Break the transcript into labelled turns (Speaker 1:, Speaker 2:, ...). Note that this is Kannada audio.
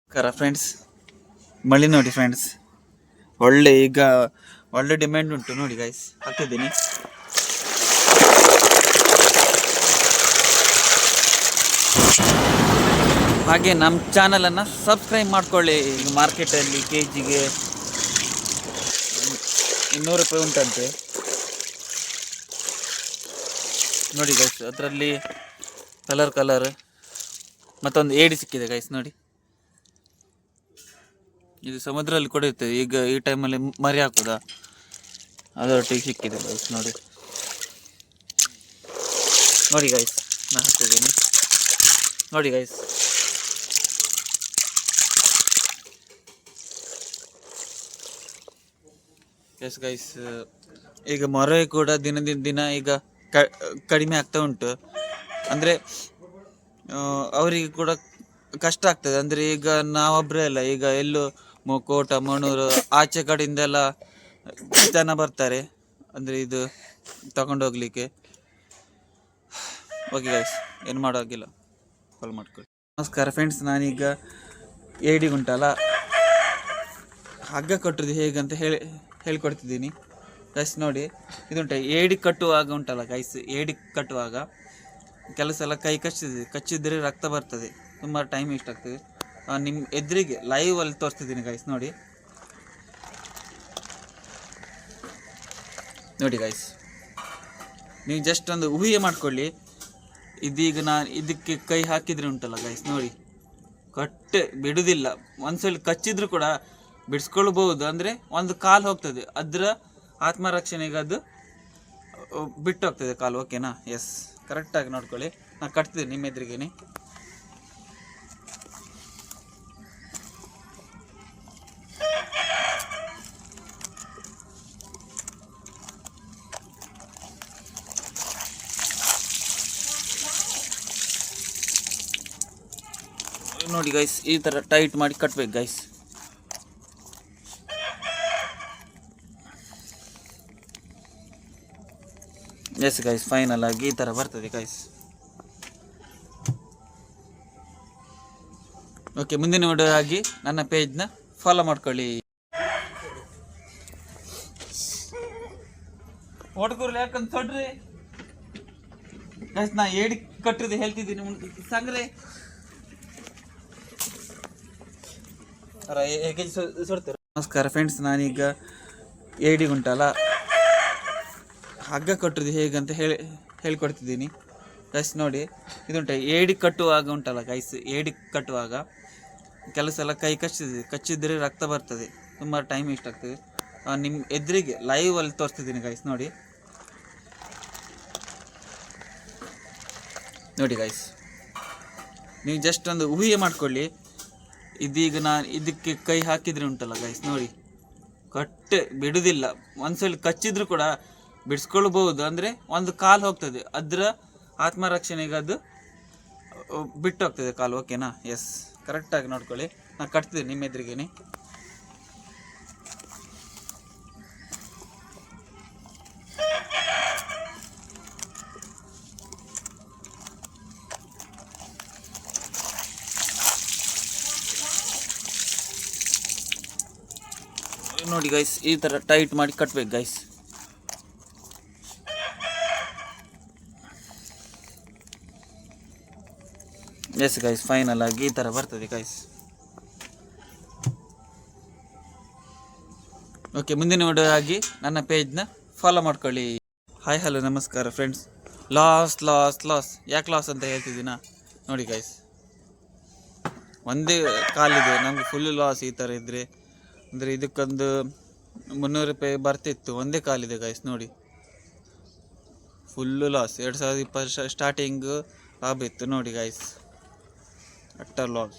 Speaker 1: ನಮಸ್ಕಾರ ಫ್ರೆಂಡ್ಸ್, ಮಳಿ ನೋಡಿ ಫ್ರೆಂಡ್ಸ್, ಈಗ ಒಳ್ಳೆ ಡಿಮ್ಯಾಂಡ್ ಉಂಟು ನೋಡಿ ಗೈಸ್. ಹಾಕಿದ್ದೀನಿ. ಹಾಗೆ ನಮ್ಮ ಚಾನಲನ್ನು ಸಬ್ಸ್ಕ್ರೈಬ್ ಮಾಡ್ಕೊಳ್ಳಿ. ಈಗ ಮಾರ್ಕೆಟಲ್ಲಿ ಕೆ ಜಿಗೆ 200 ರೂಪಾಯಿ ಉಂಟಂತೆ ನೋಡಿ ಗೈಸ್. ಅದರಲ್ಲಿ ಕಲರ್ ಮತ್ತೊಂದು ಏಡಿ ಸಿಕ್ಕಿದೆ ಗೈಸ್ ನೋಡಿ. ಇದು ಸಮುದ್ರದಲ್ಲಿ ಕೂಡ ಇರ್ತದೆ. ಈಗ ಈ ಟೈಮಲ್ಲಿ ಮರಿ ಹಾಕೋದಾ ಅದರೊಟ್ಟಿಗೆ ಸಿಕ್ಕಿದೆ ಗೈಸ್ ನೋಡಿ. ನೋಡಿ ಗೈಸ್, ನಾನು ಹಾಕ್ತಿದ್ದೀನಿ ನೋಡಿ ಗೈಸ್. ಎಸ್ ಗೈಸ್, ಈಗ ಮೊರೆ ಕೂಡ ದಿನದಿಂದ ದಿನ ಈಗ ಕಡಿಮೆ ಆಗ್ತಾ ಉಂಟು. ಅಂದರೆ ಅವರಿಗೆ ಕೂಡ ಕಷ್ಟ ಆಗ್ತದೆ. ಅಂದರೆ ಈಗ ನಾವೊಬ್ಬರೇ ಅಲ್ಲ, ಈಗ ಎಲ್ಲೋ ಕೋಟ ಮಣೂರು ಆಚೆ ಕಡೆಯಿಂದೆಲ್ಲ ಜನ ಬರ್ತಾರೆ ಅಂದರೆ ಇದು ತಗೊಂಡೋಗ್ಲಿಕ್ಕೆ. ಓಕೆ ಗೈಸ್, ಏನು ಮಾಡೋಗಿಲ್ಲ, ಕಾಲ್ ಮಾಡ್ಕೊಳ್ಳಿ. ನಮಸ್ಕಾರ ಫ್ರೆಂಡ್ಸ್, ನಾನೀಗ ಏಡಿಗುಂಟಲ್ಲ ಹಗ್ಗ ಕಟ್ಟೋದು ಹೇಗಂತ ಹೇಳ್ಕೊಡ್ತಿದ್ದೀನಿ ಗೈಸ್ ನೋಡಿ. ಇದುಂಟ ಏಡಿ ಕಟ್ಟುವಾಗ ಉಂಟಲ್ಲ ಗೈಸ್, ಏಡಿ ಕಟ್ಟುವಾಗ ಕೆಲಸ ಎಲ್ಲ ಕೈ ಕಚ್ಚಿದ್ರೆ ರಕ್ತ ಬರ್ತದೆ, ತುಂಬ ಟೈಮ್ ವೇಸ್ಟ್ ಆಗ್ತದೆ. ನಿಮ್ಮ ಎದುರಿಗೆ ಲೈವಲ್ಲಿ ತೋರಿಸ್ತಿದ್ದೀನಿ ಗೈಸ್ ನೋಡಿ. ನೋಡಿ ಗೈಸ್, ನೀವು ಜಸ್ಟ್ ಒಂದು ಊಹೆ ಮಾಡ್ಕೊಳ್ಳಿ. ಇದೀಗ ನಾನು ಇದಕ್ಕೆ ಕೈ ಹಾಕಿದ್ರೆ ಉಂಟಲ್ಲ ಗೈಸ್ ನೋಡಿ, ಕಟ್ಟೆ ಬಿಡುವುದಿಲ್ಲ. ಒಂದ್ಸಲ ಕಚ್ಚಿದ್ರು ಕೂಡ ಬಿಡಿಸ್ಕೊಳ್ಬಹುದು. ಅಂದರೆ ಒಂದು ಕಾಲು ಹೋಗ್ತದೆ, ಅದರ ಆತ್ಮರಕ್ಷಣೆಗೆ ಅದು ಬಿಟ್ಟು ಹೋಗ್ತದೆ ಕಾಲು. ಓಕೆನಾ? ಎಸ್, ಕರೆಕ್ಟಾಗಿ ನೋಡ್ಕೊಳ್ಳಿ. ನಾನು ಕಟ್ತಿದ್ದೀನಿ ನಿಮ್ಮ ಎದುರಿಗೇನೆ. ನೋಡಿ ಗೈಸ್, ಈ ಥರ ಟೈಟ್ ಮಾಡಿ ಕಟ್ಬೇಕು ಗೈಸ್. ಎಸ್ ಗೈಸ್, ಫೈನಲ್ ಆಗಿ ಈ ಥರ ಬರ್ತದೆ ಗೈಸ್. ಓಕೆ, ಮುಂದಿನ ವಿಡಿಯೋ ಆಗಿ ನನ್ನ ಪೇಜ್ನ ಫಾಲೋ ಮಾಡ್ಕೊಳ್ಳಿ. ಓಡ್ಕೂರ್ಲಿ ಯಾಕಂತ ತೊಡ್ರಿ ಗೈಸ್, ನಾ ಏಡಿ ಕಟ್ಟಿದ್ದು ಹೇಳ್ತಿದ್ದೀನಿ ಸಂಗ್ರೆ. ನಮಸ್ಕಾರ ಫ್ರೆಂಡ್ಸ್, ನಾನೀಗ ಏಡಿಗುಂಟಲ್ಲ ಹಗ್ಗ ಕಟ್ಟೋದು ಹೇಗಂತ ಹೇಳ್ಕೊಡ್ತಿದ್ದೀನಿ ಗೈಸ್ ನೋಡಿ. ಇದುಂಟ ಏಡಿ ಕಟ್ಟುವಾಗ ಉಂಟಲ್ಲ ಗೈಸ್, ಏಡಿ ಕಟ್ಟುವಾಗ ಕೆಲಸ ಎಲ್ಲ ಕೈ ಕಚ್ಚಿದ್ರೆ ರಕ್ತ ಬರ್ತದೆ, ತುಂಬ ಟೈಮ್ ವೇಸ್ಟ್ ಆಗ್ತದೆ. ನಿಮ್ಮ ಎದುರಿಗೆ ಲೈವಲ್ಲಿ ತೋರಿಸ್ತಿದ್ದೀನಿ ಗೈಸ್ ನೋಡಿ. ನೋಡಿ ಗೈಸ್, ನೀವು ಜಸ್ಟ್ ಒಂದು ಊಹೆ ಮಾಡ್ಕೊಳ್ಳಿ. ಇದೀಗ ನಾನು ಇದಕ್ಕೆ ಕೈ ಹಾಕಿದ್ರೆ ಉಂಟಲ್ಲ ಗೈಸ್ ನೋಡಿ, ಕಟ್ಟೆ ಬಿಡುವುದಿಲ್ಲ. ಒಂದ್ಸಲ ಕಚ್ಚಿದ್ರು ಕೂಡ ಬಿಡಿಸ್ಕೊಳ್ಬಹುದು. ಅಂದರೆ ಒಂದು ಕಾಲು ಹೋಗ್ತದೆ, ಅದರ ಆತ್ಮರಕ್ಷಣೆಗೆ ಅದು ಬಿಟ್ಟು ಹೋಗ್ತದೆ ಕಾಲು. ಓಕೆನಾ? ಎಸ್, ಕರೆಕ್ಟಾಗಿ ನೋಡ್ಕೊಳ್ಳಿ. ನಾನು ಕಟ್ತಿದ್ದೀನಿ ನಿಮ್ಮ ಎದುರಿಗೇನೆ. ನೋಡಿ ಗೈಸ್, ಈ ಥರ ಟೈಟ್ ಮಾಡಿ ಕಟ್ಬೇಕು ಗೈಸ್. ಎಸ್ ಗೈಸ್, ಫೈನಲ್ ಆಗಿ ಈ ಥರ ಬರ್ತದೆ ಗೈಸ್. ಓಕೆ, ಮುಂದಿನ ವಿಡಿಯೋ ಆಗಿ ನನ್ನ ಪೇಜ್ನ ಫಾಲೋ ಮಾಡ್ಕೊಳ್ಳಿ. ಹಾಯ್ ಹಲೋ ನಮಸ್ಕಾರ ಫ್ರೆಂಡ್ಸ್. ಲಾಸ್ ಯಾಕೆ ಲಾಸ್ ಅಂತ ಹೇಳ್ತಿದ್ದೀನಾ ನೋಡಿ ಗೈಸ್. ಒಂದೇ ಕಾಲಿದೆ, ನಮ್ಗೆ ಫುಲ್ ಲಾಸ್ ಈ ಥರ ಇದ್ದರೆ. ಅಂದರೆ ಇದಕ್ಕೊಂದು 300 ರೂಪಾಯಿ ಬರ್ತಿತ್ತು, ಒಂದೇ ಕಾಲಿದೆ ಗೈಸ್ ನೋಡಿ. Full loss. 2020 ಸ್ಟಾರ್ಟಿಂಗು ಲಾಭ ಇತ್ತು ನೋಡಿ ಗೈಸ್, ಅಟ್ಟ ಲಾಸ್.